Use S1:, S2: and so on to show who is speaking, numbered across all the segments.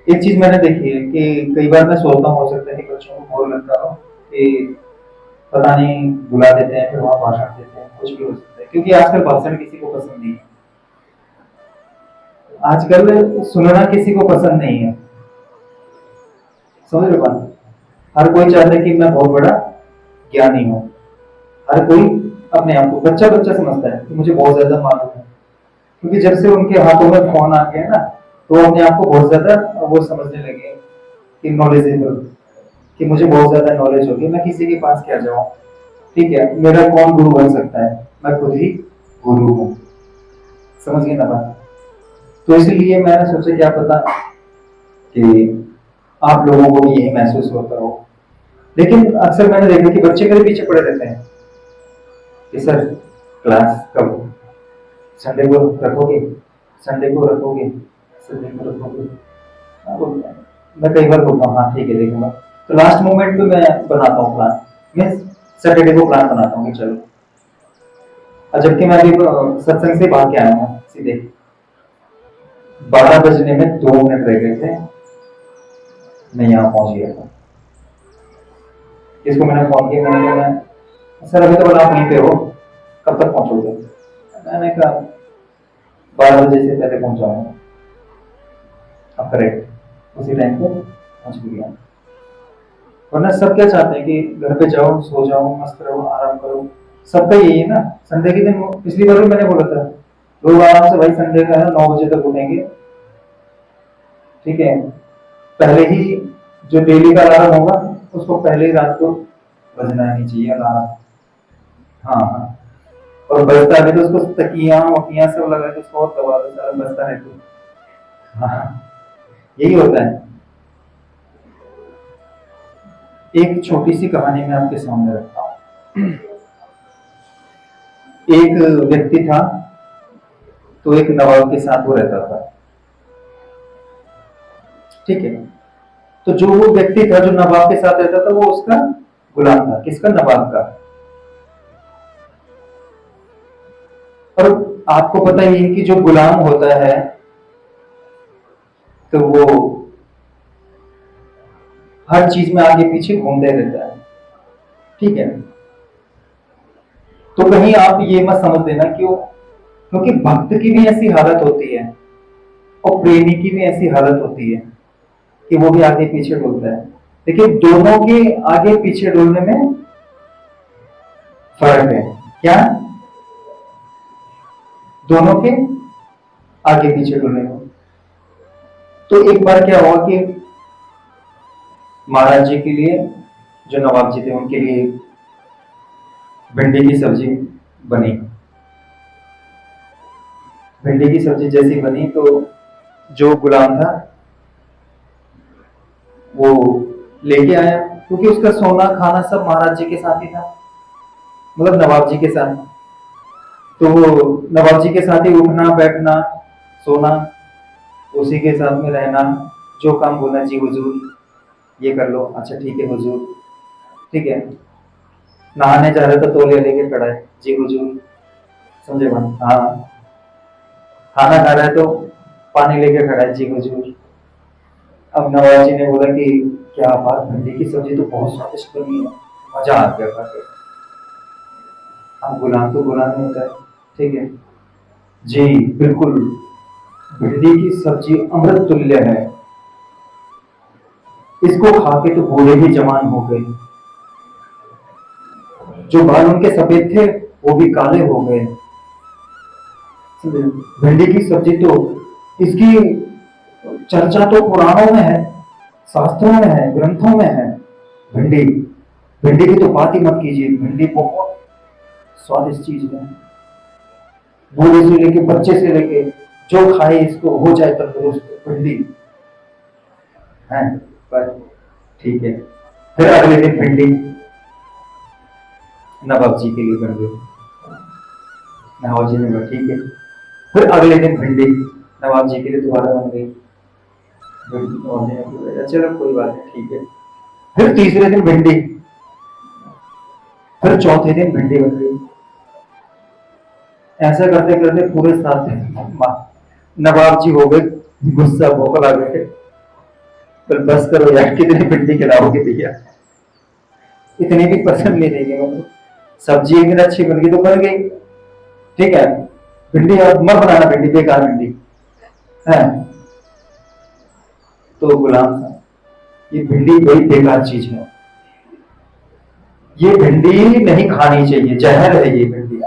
S1: एक चीज मैंने देखी है कि कई बार मैं सोचता हूँ, हो सकता है कि बच्चों को बोर लगता हो कि पता नहीं बुला देते हैं फिर वहां भाषण देते हैं, कुछ भी हो सकता है, क्योंकि आजकल भाषण किसी को पसंद नहीं है। आजकल सुनना किसी को पसंद नहीं है। समझ लो बात। हर कोई चाहता है कि मैं बहुत बड़ा ज्ञानी हूँ। हर कोई अपने आप को बच्चा बच्चा समझता है कि मुझे बहुत ज्यादा मालूम है, क्योंकि जब से उनके हाथों में फोन आ गया ना, तो वो अपने आप को बहुत ज्यादा वो समझने लगे कि नॉलेजेबल, कि मुझे बहुत ज्यादा नॉलेज होगी, मैं किसी के पास क्या जाऊं। ठीक है, मेरा कौन गुरु बन सकता है, मैं खुद ही गुरु हूँ। समझ गए ना बात। तो इसलिए मैंने सोचा क्या पता कि आप लोगों को भी यही महसूस होता हो। लेकिन अक्सर मैंने देखा कि बच्चे मेरे पीछे पड़े रहते हैं कि सर क्लास कब, संडे को रखोगे, संडे को रखोगे, संडे को रखोगे। हाँ, मैं कई बार बोलता हूँ हाँ ठीक है देखूंगा, तो लास्ट मोमेंट पे मैं बनाता हूँ प्लान। मैं सैटरडे को प्लान बनाता हूँ कि चलो। और जबकि मैं अभी सत्संग से भाग के आया हूँ सीधे, 12 बजने में 2 मिनट रह गए थे, मैं यहाँ पहुंच गया था। इसको मैंने फोन किया, मैंने कहा सर अभी तो बोला आप वहीं पे हो, कब तक पहुंचोगे। मैंने कहा 12 बजे से पहले पहुंच जाऊंगा। अब करेक्ट उसी टाइम पे पहुंच भी गया। वरना सब क्या चाहते हैं कि घर पे जाओ, सो जाओ, मस्त रहो, आराम करो। सबका यही है ना। संडे के दिन पिछली बार भी मैंने बोला था, लोग आराम से भाई संडे का है 9 बजे तक उठेंगे। ठीक है, पहले ही जो डेली का अलार्म होगा उसको पहले ही रात को बजना नहीं चाहिए अलार्म। हाँ हाँ, और बजता है तो उसको तकिया वकिया सब लगा के उसको और दबा दो, सारा बजता है तो। हाँ, यही होता है। एक छोटी सी कहानी मैं आपके सामने रखता हूँ। एक व्यक्ति था, तो एक नवाब के साथ वो रहता था। ठीक है, तो जो वो व्यक्ति था जो नवाब के साथ रहता था, वो उसका गुलाम था। किसका? नवाब का। और आपको पता ही है कि जो गुलाम होता है तो वो हर चीज में आगे पीछे घूमते रहता है। ठीक है, तो कहीं आप ये मत समझ लेना कि वो, क्योंकि भक्त की भी ऐसी हालत होती है और प्रेमी की भी ऐसी हालत होती है कि वो भी आगे पीछे डोलता है। लेकिन दोनों के आगे पीछे डोलने में फर्क है। क्या? दोनों के आगे पीछे डोलने में। तो एक बार क्या हुआ कि महाराज जी के लिए, जो नवाब जी थे उनके लिए भिंडी की सब्जी बनी। भिंडी की सब्जी जैसी बनी तो जो गुलाम था वो लेके आया, क्योंकि उसका सोना खाना सब महाराज जी के साथ ही था, मतलब नवाब जी के साथ। तो वो नवाब जी के साथ ही उठना बैठना सोना, उसी के साथ में रहना, जो काम बोलना जी हुजूर ये कर लो, अच्छा ठीक है हुजूर। ठीक है, नहाने जा रहे तो तौलिया लेके खड़ा है, जी हुजूर। समझे बात? हाँ, खाना खा रहा है तो पानी लेके खड़ा है, जी हुजूर। अब नवाब जी ने बोला कि क्या बात, भिंडी की सब्जी तो बहुत स्वादिष्ट बनी है, मजा आ गया खा के। अब गुलाम तो गुलाम ही होता है। ठीक है जी, बिल्कुल, भिंडी की सब्जी अमृत तुल्य है, इसको खा के तो बूढ़े भी जवान हो गए, जो बाल उनके सफेद थे वो भी काले हो गए। भिंडी की सब्जी तो, इसकी चर्चा तो पुराणों में है, शास्त्रों में है, ग्रंथों में है। भिंडी, भिंडी की तो बात ही मत कीजिए, भिंडी बहुत स्वादिष्ट चीज है। बूढ़े से लेके बच्चे से लेके जो खाए इसको हो जाए तंदुरुस्त, भिंडी है। पर ठीक है, फिर अगले दिन भिंडी नवाब जी के लिए बन गई। नवाब जी ने कहा ठीक है। फिर अगले दिन भिंडी नवाब जी के लिए दोबारा बन गई। नवाब जी ने बोला चलो कोई बात नहीं, ठीक है। फिर तीसरे दिन भिंडी, फिर चौथे दिन भिंडी बन गई। ऐसा करते करते पूरे 7 दिन नवाब जी हो गए गुस्सा, भोकल आ गए। पर बस करो यार, कितनी भिंडी खिलाओगे भैया, इतनी भी पसंद नहीं देंगे मतलब। सब्जी एक दिन अच्छी बन गई तो बन गई, ठीक है। भिंडी अब मत बनाना, भिंडी बेकार भिंडी है। तो गुलाम साहब, ये भिंडी बड़ी बेकार चीज है, ये भिंडी नहीं खानी चाहिए, जहर है ये भिंडी।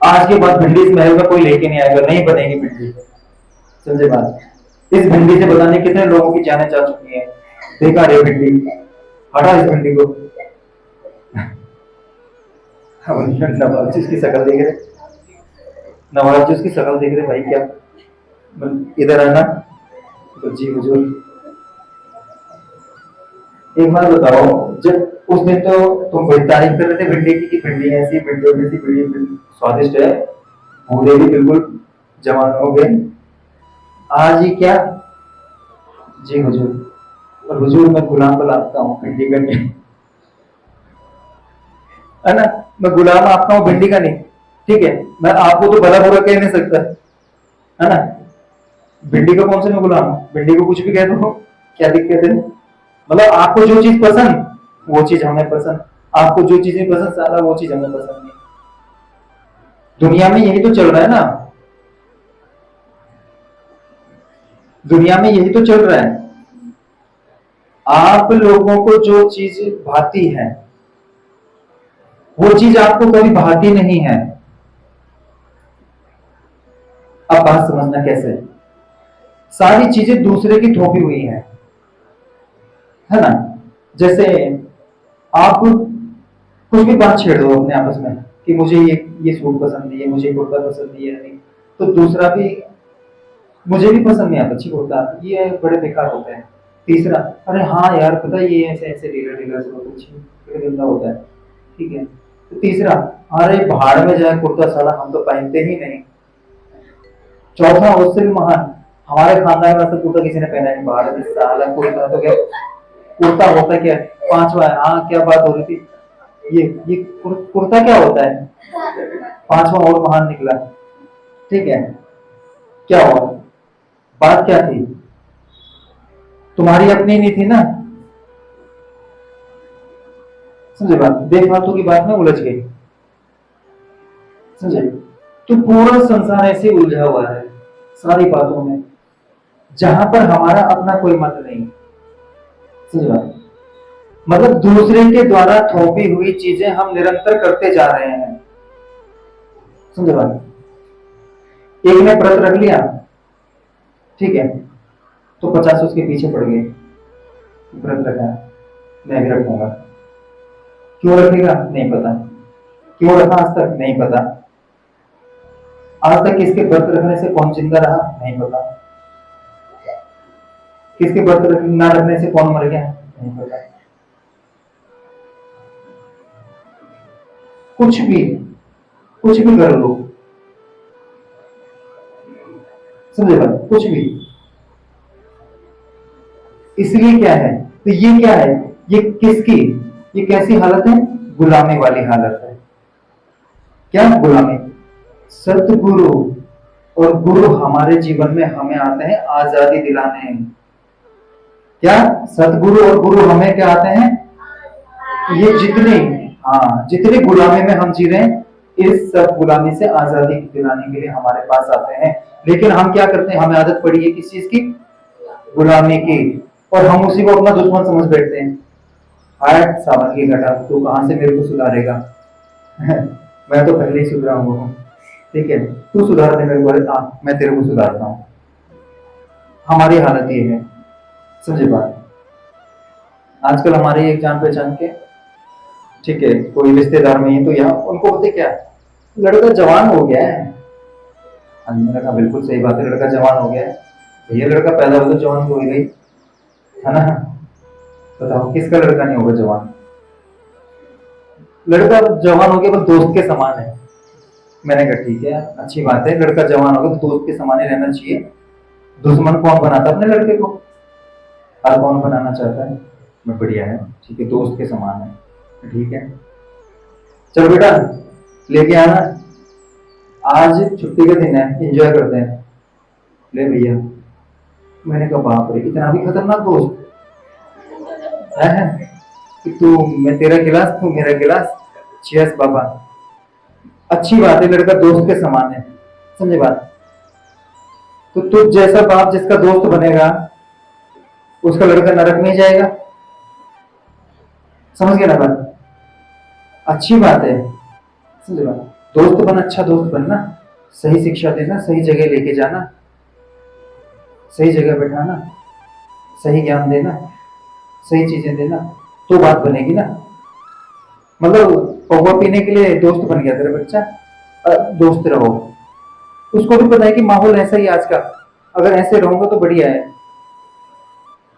S1: आज के बाद भिंडी इस महल में कोई लेके नहीं आएगा, नहीं बनेगी भिंडी, समझे बात। इस भिंडी से बताने कितने लोगों की जानें जा चुकी हैं। बेकार है भिंडी, हटा इस भिंडी को। नवाब जी उसकी शक्ल देख रहे, नवाब जी उसकी शक्ल देख रहे, भाई क्या इधर आना। तो जी हुजूर, एक बार बताओ, जब उस दिन तो तुम बड़ी तारीफ कर रहे थे भिंडी की, कि भिंडी ऐसी भिंडी वैसी बड़ी स्वादिष्ट है, बूढ़े भी बिल्कुल जवान हो गए, आज ही क्या। जी हुजूर, और हुजूर मैं गुलाम को लाता हूँ भिंडी का नहीं, है ना, मैं गुलाम आपका हूँ भिंडी का नहीं, ठीक है। मैं आपको तो भला बुरा कह नहीं सकता, है ना। भिंडी का कौन सा मैं गुलाम हूँ, भिंडी को कुछ भी कह दो, क्या दिक्कत है। मतलब आपको जो चीज पसंद वो चीज हमें पसंद, आपको जो चीजें पसंद सारा वो चीज हमें पसंद नहीं। दुनिया में यही तो चल रहा है ना, दुनिया में यही तो चल रहा है। आप लोगों को जो चीज भाती है वो चीज आपको कभी भाती नहीं है। अब बात समझना कैसे, सारी चीजें दूसरे की थोपी हुई है ना। जैसे आप कुछ भी बात छेड़ दो अपने आपस में कि मुझे ये सूट पसंद नहीं है, मुझे कुर्ता पसंद नहीं है, नहीं तो दूसरा भी मुझे भी पसंद नहीं आता अच्छी कुर्ता, ये बड़े बेकार होते हैं। तीसरा, अरे हाँ यार पता है ये ऐसे ऐसे ढीला ढीला से बहुत अच्छी गंदा होता है, ठीक है। तो तीसरा, अरे भाड़ में जाए कुर्ता, साला हम तो पहनते ही नहीं। चौथा, उससे भी महान, हमारे खानदान में ऐसा कुर्ता किसी ने पहना नहीं, भाड़ में साला कुर्ता तो क्या कुर्ता होता क्या है। पांचवा है, हाँ क्या बात हो रही थी, ये कुर्ता क्या होता है। पांचवा और महान निकला, ठीक है। क्या हुआ, बात क्या थी, तुम्हारी अपनी नहीं थी ना, समझे बात। बेफालतू की बात में उलझ गई, समझे। तो पूरा संसार ऐसे उलझा हुआ है सारी बातों में, जहां पर हमारा अपना कोई मत नहीं, समझे बात। मतलब दूसरे के द्वारा थोपी हुई चीजें हम निरंतर करते जा रहे हैं, समझे बात। एक ने व्रत रख लिया, ठीक है, तो 50 उसके पीछे पड़ गए, व्रत रखा, मैं भी रखूंगा। क्यों रखेगा नहीं पता, क्यों रखा आज तक नहीं पता, आज तक किसके व्रत रखने से कौन जिंदा रहा नहीं पता, किसके व्रत ना रखने से कौन मर गया नहीं पता। कुछ भी कर लो, समझे बात, कुछ भी। इसलिए क्या है, तो ये क्या है, ये किसकी, ये कैसी हालत है, गुलामी वाली हालत है। क्या गुलामी, सतगुरु और गुरु हमारे जीवन में हमें आते हैं आजादी दिलाने। क्या सतगुरु और गुरु हमें क्या आते हैं, ये जितने गुलामी में हम जी रहे हैं, इस सब गुलामी से आजादी दिलाने के लिए हमारे पास आते हैं। लेकिन हम क्या करते हैं, हमें आदत पड़ी है किस चीज की, गुलामी की, और हम उसी को अपना दुश्मन समझ बैठते हैं। हाय सावन की घटा, तू कहां से मेरे को सुधारेगा मैं तो पहले ही सुधरा हुआ हूँ, ठीक है, तू सुधार दे मेरे को, मैं तेरे को सुधारता हूँ। हमारी हालत ये है, समझे बात। आजकल हमारे एक जान पहचान के, ठीक है, कोई रिश्तेदार में ही तो यहाँ उनको बोलते क्या, लड़का जवान हो गया है। मैंने कहा बिल्कुल सही बात है, लड़का जवान हो गया है भैया, लड़का पैदा हो तो जवान हो ही गई, है ना। बताओ किसका लड़का नहीं होगा जवान, लड़का जवान हो गया तो दोस्त के समान है। मैंने कहा ठीक है अच्छी बात है, लड़का जवान हो गया तो दोस्त के समान ही रहना चाहिए। दुश्मन कौन बनाता है अपने लड़के को, और कौन बनाना चाहता है, मैं बढ़िया है, ठीक है, दोस्त के समान है, ठीक है। चल बेटा लेके आना, आज छुट्टी का दिन है, एंजॉय करते हैं। ले भैया, मैंने कहा बाप रे, इतना भी खतरनाक दोस्त है कि तू, मैं तेरा गिलास तू मेरा गिलास, चीयर्स बाबा। अच्छी बात है, लड़का दोस्त के समान है, समझे बात। तो तुझ जैसा बाप जिसका दोस्त बनेगा, उसका लड़का नरक में ही जाएगा, समझ गया ना बात। अच्छी बात है, समझे बात। दोस्त बन, अच्छा दोस्त बनना, सही शिक्षा देना, सही जगह लेके जाना, सही जगह बैठाना, सही ज्ञान देना, सही चीजें देना, तो बात बनेगी ना। मतलब पौवा पीने के लिए दोस्त बन गया तेरा बच्चा, दोस्त रहो। उसको भी पता है कि माहौल ऐसा ही आज का, अगर ऐसे रहूंगा तो बढ़िया है,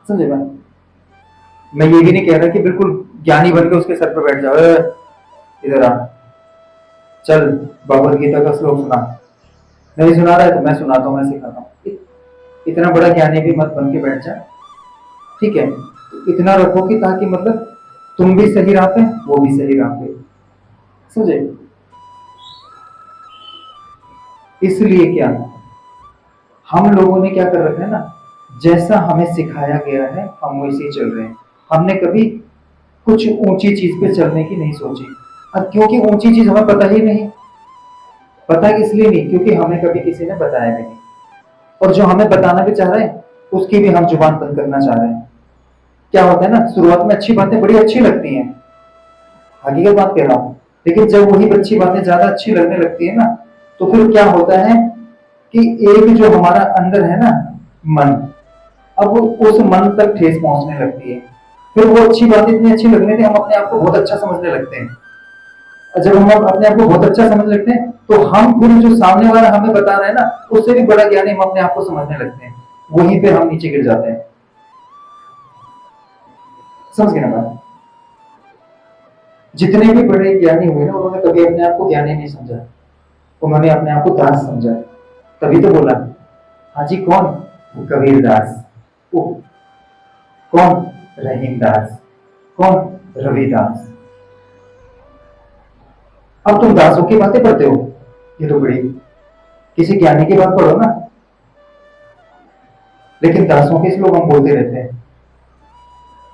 S1: समझे बात। मैं ये भी नहीं कह रहा कि बिल्कुल ज्ञानी बनकर उसके सर पर बैठ जाओ, इधर आ, चल भगवत गीता का श्लोक सुना, नहीं सुना रहा है तो मैं सुनाता हूँ, मैं सिखाता हूँ। इतना बड़ा ज्ञानी भी मत बन के बैठ जा, ठीक है। इतना रखो कि ताकि मतलब तुम भी सही राह पे, वो भी सही राह पे, समझे। इसलिए क्या, हम लोगों ने क्या कर रखा है ना, जैसा हमें सिखाया गया है हम वैसे चल रहे हैं। हमने कभी कुछ ऊंची चीज पे चलने की नहीं सोची, अब क्योंकि ऊंची चीज हमें पता ही नहीं। पता इसलिए नहीं क्योंकि हमें कभी किसी ने बताया भी नहीं, और जो हमें बताना भी चाह रहे हैं उसकी भी हम जुबान बंद करना चाह रहे हैं। क्या होता है ना, शुरुआत में अच्छी बातें बड़ी अच्छी लगती हैं, हकीकत बात कह रहा हूं, लेकिन जब वही अच्छी बातें ज्यादा अच्छी लगने लगती है ना, तो फिर क्या होता है कि एक जो हमारा अंदर है ना मन, अब उस मन तक ठेस पहुंचने लगती है। फिर वो अच्छी बातें इतनी अच्छी लगने से हम अपने आप को बहुत अच्छा समझने लगते हैं। और जब हम अपने आप को बहुत अच्छा समझ लगते हैं तो हम फिर जो सामने वाला हमें बता रहा है ना, उससे भी बड़ा ज्ञानी हम अपने आप को समझने लगते हैं, वहीं पे हम नीचे गिर जाते हैं, समझ गए ना बात। जितने भी बड़े ज्ञानी हुए ना, उन्होंने कभी अपने आप को ज्ञानी नहीं समझा, उन्होंने अपने आप को दास समझा। तभी तो बोला, हाँ जी कौन, कबीर दास, कौन, रहीम दास, कौन, रविदास। अब तुम दासों की बातें करते हो, ये तो बड़ी, किसी ज्ञानी की बात पढ़ो ना। लेकिन दासों के श्लोक हम बोलते रहते हैं,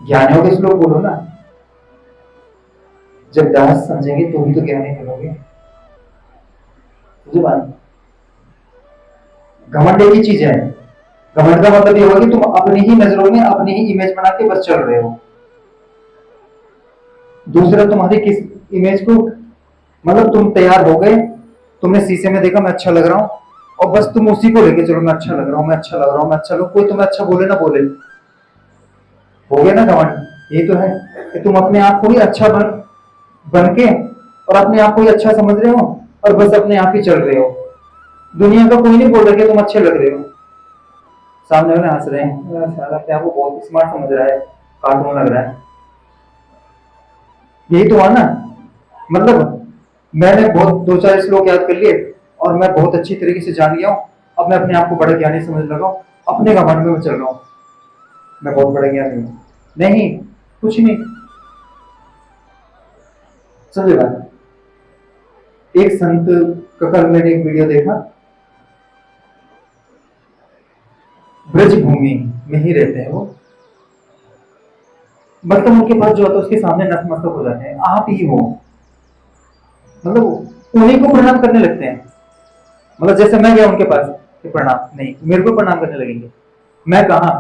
S1: ज्ञानियों के श्लोक बोलो ना। जब दास समझेंगे तो भी तो ज्ञानी बनोगे, मुझे बात। घमंड एक ही चीज है, घमंड का मतलब ये होगा कि तुम अपनी ही नजरों में अपनी ही इमेज बना के बस चल रहे हो, दूसरा तुम्हारी किस इमेज को, मतलब तुम तैयार हो गए, तुमने शीशे में देखा मैं अच्छा लग रहा हूं, और बस तुम उसी को लेके चलो, मैं अच्छा लग रहा हूं, मैं अच्छा लग रहा हूं, मैं अच्छा लग, कोई तुम्हें अच्छा बोले ना बोले, हो गया ना घमंड। यही तो है कि तुम अपने आप को ही अच्छा बन के और अपने आप को ही अच्छा समझ रहे हो, और बस अपने आप ही चल रहे हो। दुनिया का कोई नहीं बोल रहा कि तुम अच्छे लग रहे हो, सामने वाले हंस रहे हैं, साला अपने आप को बहुत स्मार्ट समझ रहा है, कार्टून लग रहा है। यही तो हुआ ना, मतलब मैंने बहुत दो चार श्लोक याद कर लिए और मैं बहुत अच्छी तरीके से जान गया हूँ, अब मैं अपने आप को बड़ा ज्ञानी समझ लगा हूँ, अपने घमंड में मैं चल रहा हूँ, मैं बहुत बड़ा ज्ञानी हूँ। नहीं, कुछ नहीं, समझे बात। एक संत का कल मैंने एक वीडियो देखा, ब्रज भूमि में ही रहते हैं वो, मतलब उनके पास जो होता है उसके सामने नतमस्तक हो जाते हैं, आप ही हो, मतलब उन्हीं को प्रणाम करने लगते हैं। मतलब जैसे मैं गया उनके पास कि प्रणाम, नहीं मेरे को प्रणाम करने लगेंगे। मैं कहा,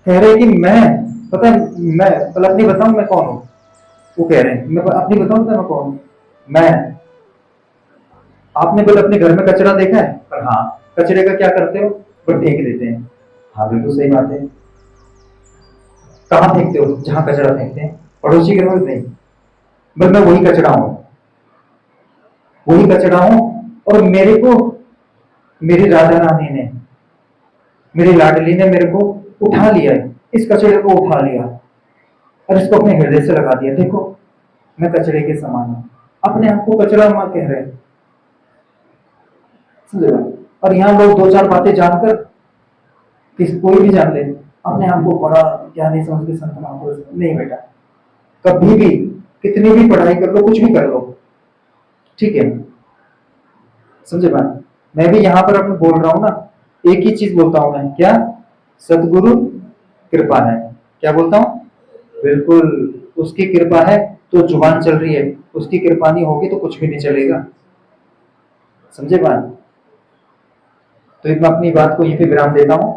S1: कह रहे कि मैं, पता है मैं पहले अपनी बताऊं मैं कौन हूं, वो कह रहे हैं मैं अपनी बताऊं मैं कौन हूं। मैं, आपने बोले अपने घर में कचरा देखा है, पर हाँ, कचरे का क्या करते हो, वो फेंक देते हैं। हाँ बिल्कुल सही बात है, कहाँ फेंकते हो, जहां कचरा फेंकते हैं, पड़ोसी के रोज नहीं, बस मैं वही कचरा हूं, वही कचरा हूं। और मेरे को मेरी राधा रानी ने, मेरी लाडली ने मेरे को उठा लिया है, इस कचरे को उठा लिया और इसको अपने हृदय से लगा दिया, देखो मैं कचरे के समान हूं, अपने आप को कचरा मां कह रहे हैं, समझे। और यहाँ लोग दो चार बातें जानकर, किस कोई भी जान ले, अपने आप को बड़ा ज्ञानी समझ के संत महापुरुष, नहीं बेटा, कभी भी कितनी भी पढ़ाई कर लो, कुछ भी कर लो, ठीक है, समझे बात। मैं भी यहाँ पर अपने बोल रहा हूँ ना, एक ही चीज बोलता हूं मैं, क्या? सदगुरु कृपा है। क्या बोलता हूं? बिल्कुल, उसकी कृपा है तो जुबान चल रही है, उसकी कृपा नहीं होगी तो कुछ भी नहीं चलेगा। समझे बात? तो एक मैं अपनी बात को यहीं पे विराम देता हूं।